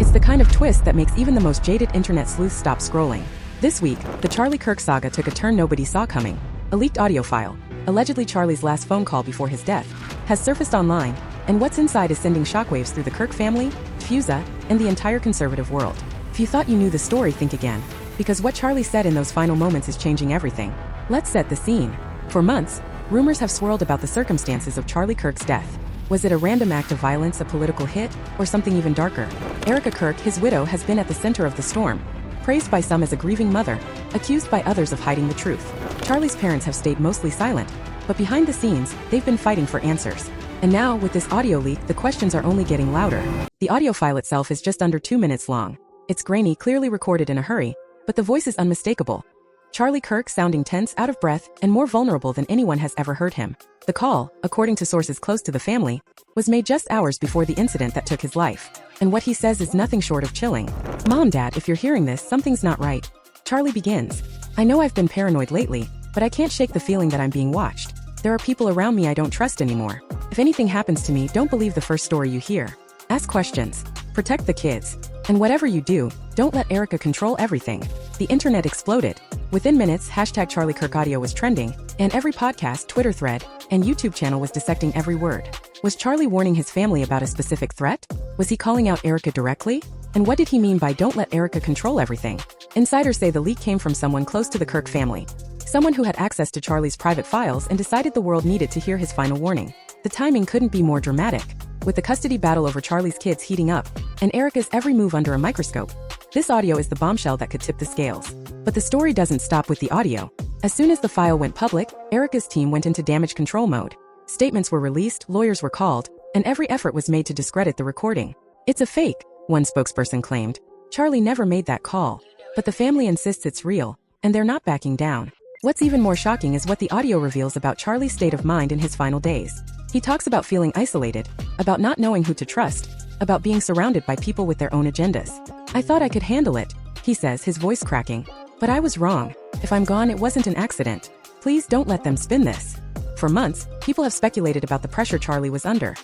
It's the kind of twist that makes even the most jaded internet sleuths stop scrolling. This week, the Charlie Kirk saga took a turn nobody saw coming. A leaked audio file, allegedly Charlie's last phone call before his death, has surfaced online, and what's inside is sending shockwaves through the Kirk family, Fusa, and the entire conservative world. If you thought you knew the story, think again, because what Charlie said in those final moments is changing everything. Let's set the scene. For months, rumors have swirled about the circumstances of Charlie Kirk's death. Was it a random act of violence, a political hit, or something even darker? Erica Kirk, his widow, has been at the center of the storm. Praised by some as a grieving mother, accused by others of hiding the truth. Charlie's parents have stayed mostly silent, but behind the scenes, they've been fighting for answers. And now, with this audio leak, the questions are only getting louder. The audio file itself is just under 2 minutes long. It's grainy, clearly recorded in a hurry, but the voice is unmistakable. Charlie Kirk sounding tense, out of breath, and more vulnerable than anyone has ever heard him. The call, according to sources close to the family, was made just hours before the incident that took his life. And what he says is nothing short of chilling. "Mom, Dad, if you're hearing this, something's not right." Charlie begins. "I know I've been paranoid lately, but I can't shake the feeling that I'm being watched. There are people around me I don't trust anymore. If anything happens to me, don't believe the first story you hear. Ask questions. Protect the kids. And whatever you do, don't let Erica control everything." The internet exploded. Within minutes, #Charlie Kirk audio was trending, and every podcast, Twitter thread, and YouTube channel was dissecting every word. Was Charlie warning his family about a specific threat? Was he calling out Erica directly? And what did he mean by "don't let Erica control everything"? Insiders say the leak came from someone close to the Kirk family. Someone who had access to Charlie's private files and decided the world needed to hear his final warning. The timing couldn't be more dramatic. With the custody battle over Charlie's kids heating up, and Erica's every move under a microscope, this audio is the bombshell that could tip the scales. But the story doesn't stop with the audio. As soon as the file went public, Erica's team went into damage control mode. Statements were released, lawyers were called, and every effort was made to discredit the recording. "It's a fake," one spokesperson claimed. "Charlie never made that call." But the family insists it's real, and they're not backing down. What's even more shocking is what the audio reveals about Charlie's state of mind in his final days. He talks about feeling isolated, about not knowing who to trust, about being surrounded by people with their own agendas. "I thought I could handle it," he says, his voice cracking. "But I was wrong. If I'm gone, it wasn't an accident. Please don't let them spin this." For months, people have speculated about the pressure Charlie was under.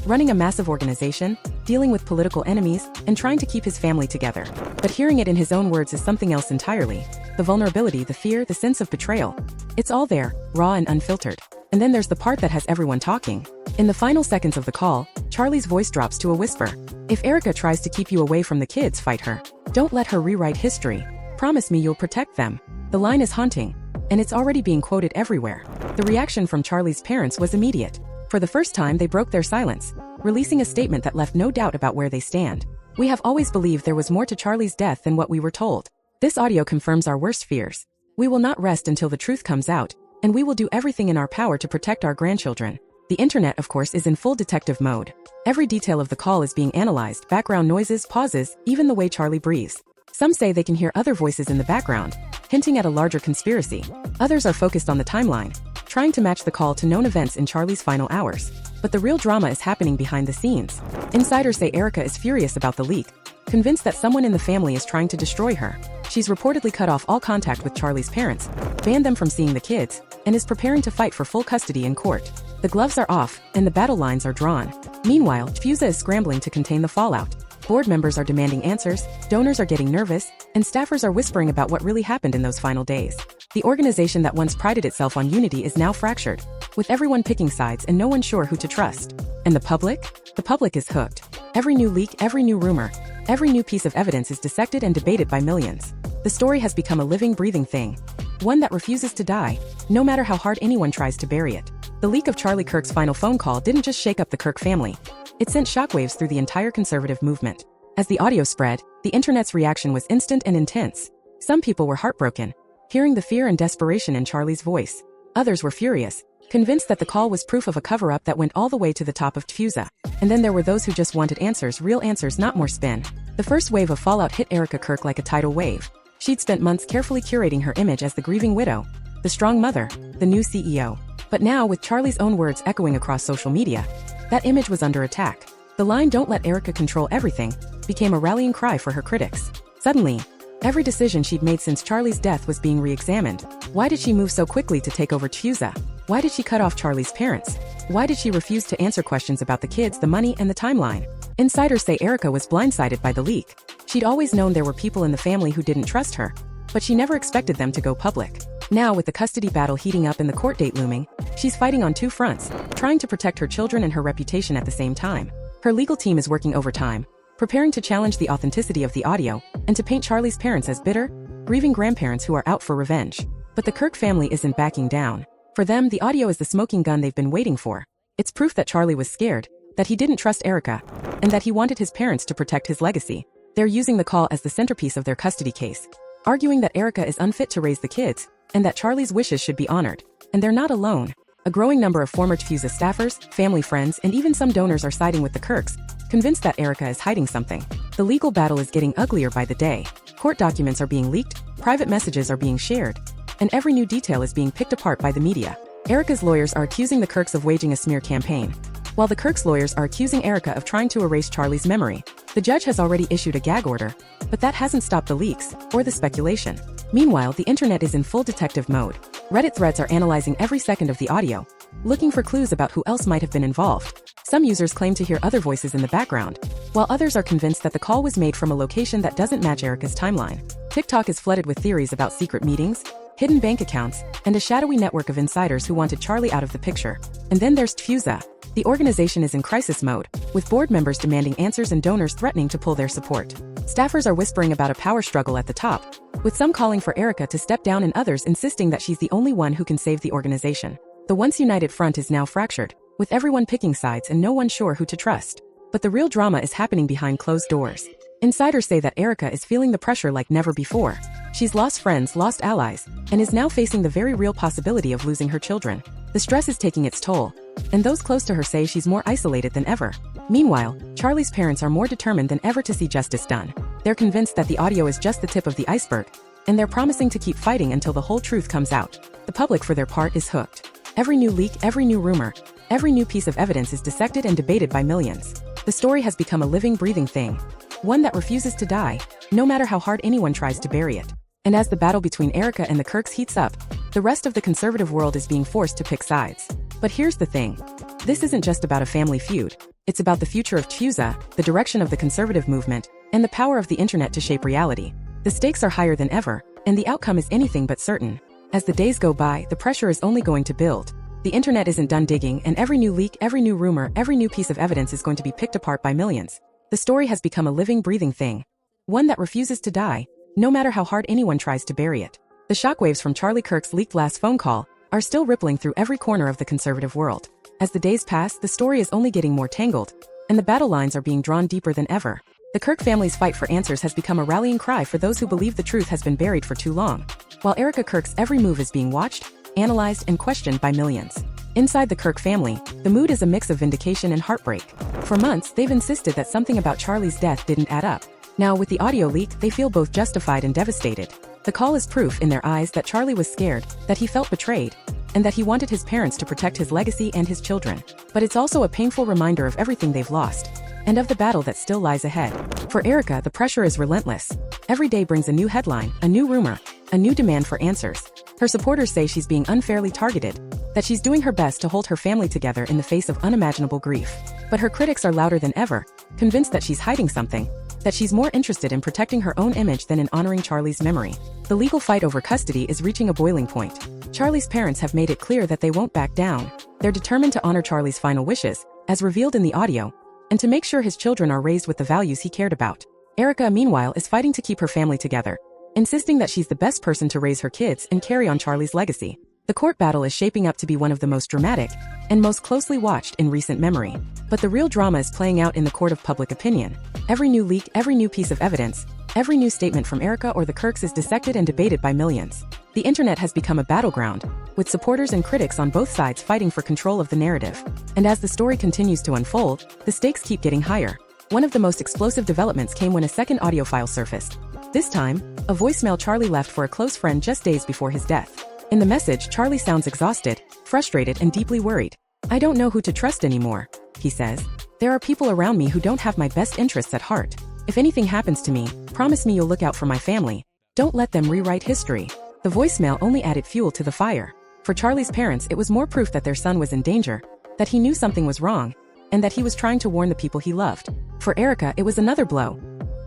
Running a massive organization, dealing with political enemies, and trying to keep his family together. But hearing it in his own words is something else entirely. The vulnerability, the fear, the sense of betrayal. It's all there, raw and unfiltered. And then there's the part that has everyone talking. In the final seconds of the call, Charlie's voice drops to a whisper. "If Erica tries to keep you away from the kids, fight her. Don't let her rewrite history. Promise me you'll protect them." The line is haunting, and it's already being quoted everywhere. The reaction from Charlie's parents was immediate. For the first time, they broke their silence, releasing a statement that left no doubt about where they stand. "We have always believed there was more to Charlie's death than what we were told. This audio confirms our worst fears. We will not rest until the truth comes out, and we will do everything in our power to protect our grandchildren." The internet, of course, is in full detective mode. Every detail of the call is being analyzed, background noises, pauses, even the way Charlie breathes. Some say they can hear other voices in the background, hinting at a larger conspiracy. Others are focused on the timeline, trying to match the call to known events in Charlie's final hours. But the real drama is happening behind the scenes. Insiders say Erica is furious about the leak, convinced that someone in the family is trying to destroy her. She's reportedly cut off all contact with Charlie's parents, banned them from seeing the kids, and is preparing to fight for full custody in court. The gloves are off, and the battle lines are drawn. Meanwhile, Fusa is scrambling to contain the fallout. Board members are demanding answers, donors are getting nervous, and staffers are whispering about what really happened in those final days. The organization that once prided itself on unity is now fractured, with everyone picking sides and no one sure who to trust. And the public? The public is hooked. Every new leak, every new rumor, every new piece of evidence is dissected and debated by millions. The story has become a living, breathing thing. One that refuses to die, no matter how hard anyone tries to bury it. The leak of Charlie Kirk's final phone call didn't just shake up the Kirk family. It sent shockwaves through the entire conservative movement. As the audio spread, the internet's reaction was instant and intense. Some people were heartbroken, hearing the fear and desperation in Charlie's voice. Others were furious, convinced that the call was proof of a cover-up that went all the way to the top of Fusa. And then there were those who just wanted answers, real answers, not more spin. The first wave of fallout hit Erica Kirk like a tidal wave. She'd spent months carefully curating her image as the grieving widow, the strong mother, the new CEO. But now, with Charlie's own words echoing across social media, that image was under attack. The line "don't let Erica control everything" became a rallying cry for her critics. Suddenly, every decision she'd made since Charlie's death was being re-examined. Why did she move so quickly to take over Fusa? Why did she cut off Charlie's parents? Why did she refuse to answer questions about the kids, the money, and the timeline? Insiders say Erica was blindsided by the leak. She'd always known there were people in the family who didn't trust her, but she never expected them to go public. Now, with the custody battle heating up and the court date looming, she's fighting on two fronts, trying to protect her children and her reputation at the same time. Her legal team is working overtime, preparing to challenge the authenticity of the audio and to paint Charlie's parents as bitter, grieving grandparents who are out for revenge. But the Kirk family isn't backing down. For them, the audio is the smoking gun they've been waiting for. It's proof that Charlie was scared, that he didn't trust Erica, and that he wanted his parents to protect his legacy. They're using the call as the centerpiece of their custody case, arguing that Erica is unfit to raise the kids, and that Charlie's wishes should be honored. And they're not alone. A growing number of former TFUSA staffers, family friends, and even some donors are siding with the Kirks, convinced that Erica is hiding something. The legal battle is getting uglier by the day. Court documents are being leaked, private messages are being shared, and every new detail is being picked apart by the media. Erica's lawyers are accusing the Kirks of waging a smear campaign, while the Kirks' lawyers are accusing Erica of trying to erase Charlie's memory. The judge has already issued a gag order, but that hasn't stopped the leaks or the speculation. Meanwhile, the internet is in full detective mode. Reddit threads are analyzing every second of the audio, looking for clues about who else might have been involved. Some users claim to hear other voices in the background, while others are convinced that the call was made from a location that doesn't match Erica's timeline. TikTok is flooded with theories about secret meetings, hidden bank accounts, and a shadowy network of insiders who wanted Charlie out of the picture. And then there's TFUSA. The organization is in crisis mode, with board members demanding answers and donors threatening to pull their support. Staffers are whispering about a power struggle at the top, with some calling for Erica to step down and others insisting that she's the only one who can save the organization. The once united front is now fractured, with everyone picking sides and no one sure who to trust. But the real drama is happening behind closed doors. Insiders say that Erica is feeling the pressure like never before. She's lost friends, lost allies, and is now facing the very real possibility of losing her children. The stress is taking its toll, and those close to her say she's more isolated than ever. Meanwhile, Charlie's parents are more determined than ever to see justice done. They're convinced that the audio is just the tip of the iceberg, and they're promising to keep fighting until the whole truth comes out. The public, for their part, is hooked. Every new leak, every new rumor, every new piece of evidence is dissected and debated by millions. The story has become a living, breathing thing, one that refuses to die, no matter how hard anyone tries to bury it. And as the battle between Erica and the Kirks heats up, the rest of the conservative world is being forced to pick sides. But here's the thing. This isn't just about a family feud. It's about the future of TFUSA, the direction of the conservative movement, and the power of the internet to shape reality. The stakes are higher than ever, and the outcome is anything but certain. As the days go by, the pressure is only going to build. The internet isn't done digging, and every new leak, every new rumor, every new piece of evidence is going to be picked apart by millions. The story has become a living, breathing thing, one that refuses to die, no matter how hard anyone tries to bury it. The shockwaves from Charlie Kirk's leaked last phone call are still rippling through every corner of the conservative world. As the days pass, the story is only getting more tangled, and the battle lines are being drawn deeper than ever. The Kirk family's fight for answers has become a rallying cry for those who believe the truth has been buried for too long, while Erica Kirk's every move is being watched, analyzed, and questioned by millions. Inside the Kirk family, the mood is a mix of vindication and heartbreak. For months, they've insisted that something about Charlie's death didn't add up. Now, with the audio leak, they feel both justified and devastated. The call is proof in their eyes that Charlie was scared, that he felt betrayed, and that he wanted his parents to protect his legacy and his children. But it's also a painful reminder of everything they've lost, and of the battle that still lies ahead. For Erica, the pressure is relentless. Every day brings a new headline, a new rumor, a new demand for answers. Her supporters say she's being unfairly targeted, that she's doing her best to hold her family together in the face of unimaginable grief. But her critics are louder than ever, convinced that she's hiding something, that she's more interested in protecting her own image than in honoring Charlie's memory. The legal fight over custody is reaching a boiling point. Charlie's parents have made it clear that they won't back down. They're determined to honor Charlie's final wishes, as revealed in the audio, and to make sure his children are raised with the values he cared about. Erica, meanwhile, is fighting to keep her family together, insisting that she's the best person to raise her kids and carry on Charlie's legacy. The court battle is shaping up to be one of the most dramatic and most closely watched in recent memory. But the real drama is playing out in the court of public opinion. Every new leak, every new piece of evidence, every new statement from Erica or the Kirks is dissected and debated by millions. The internet has become a battleground, with supporters and critics on both sides fighting for control of the narrative. And as the story continues to unfold, the stakes keep getting higher. One of the most explosive developments came when a second audio file surfaced. This time, a voicemail Charlie left for a close friend just days before his death. In the message, Charlie sounds exhausted, frustrated, and deeply worried. "I don't know who to trust anymore," he says. "There are people around me who don't have my best interests at heart. If anything happens to me, promise me you'll look out for my family. Don't let them rewrite history." The voicemail only added fuel to the fire. For Charlie's parents, it was more proof that their son was in danger, that he knew something was wrong, and that he was trying to warn the people he loved. For Erica, it was another blow.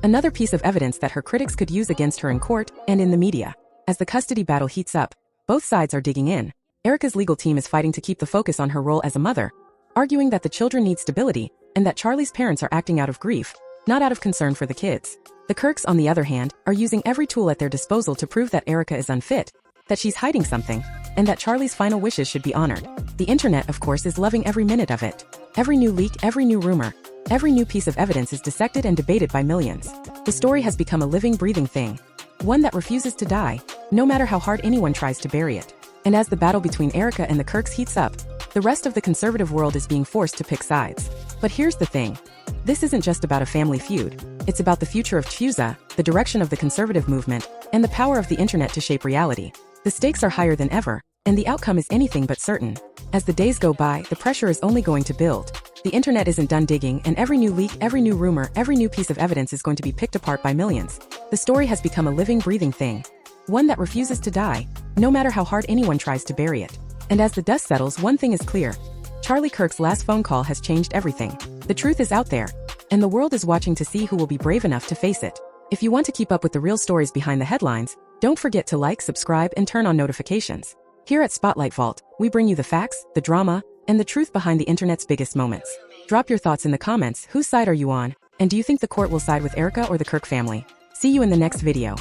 Another piece of evidence that her critics could use against her in court and in the media. As the custody battle heats up, both sides are digging in. Erica's legal team is fighting to keep the focus on her role as a mother, arguing that the children need stability and that Charlie's parents are acting out of grief, not out of concern for the kids. The Kirks, on the other hand, are using every tool at their disposal to prove that Erica is unfit, that she's hiding something, and that Charlie's final wishes should be honored. The internet, of course, is loving every minute of it. Every new leak, every new rumor, every new piece of evidence is dissected and debated by millions. The story has become a living, breathing thing, one that refuses to die, no matter how hard anyone tries to bury it. And as the battle between Erica and the Kirks heats up, the rest of the conservative world is being forced to pick sides. But here's the thing. This isn't just about a family feud. It's about the future of Chusa, the direction of the conservative movement, and the power of the internet to shape reality. The stakes are higher than ever, and the outcome is anything but certain. As the days go by, the pressure is only going to build. The internet isn't done digging, and every new leak, every new rumor, every new piece of evidence is going to be picked apart by millions. The story has become a living, breathing thing, one that refuses to die, no matter how hard anyone tries to bury it. And as the dust settles, one thing is clear. Charlie Kirk's last phone call has changed everything. The truth is out there, and the world is watching to see who will be brave enough to face it. If you want to keep up with the real stories behind the headlines, don't forget to like, subscribe, and turn on notifications. Here at Spotlight Vault, we bring you the facts, the drama, and the truth behind the internet's biggest moments. Drop your thoughts in the comments. Whose side are you on? And do you think the court will side with Erica or the Kirk family? See you in the next video.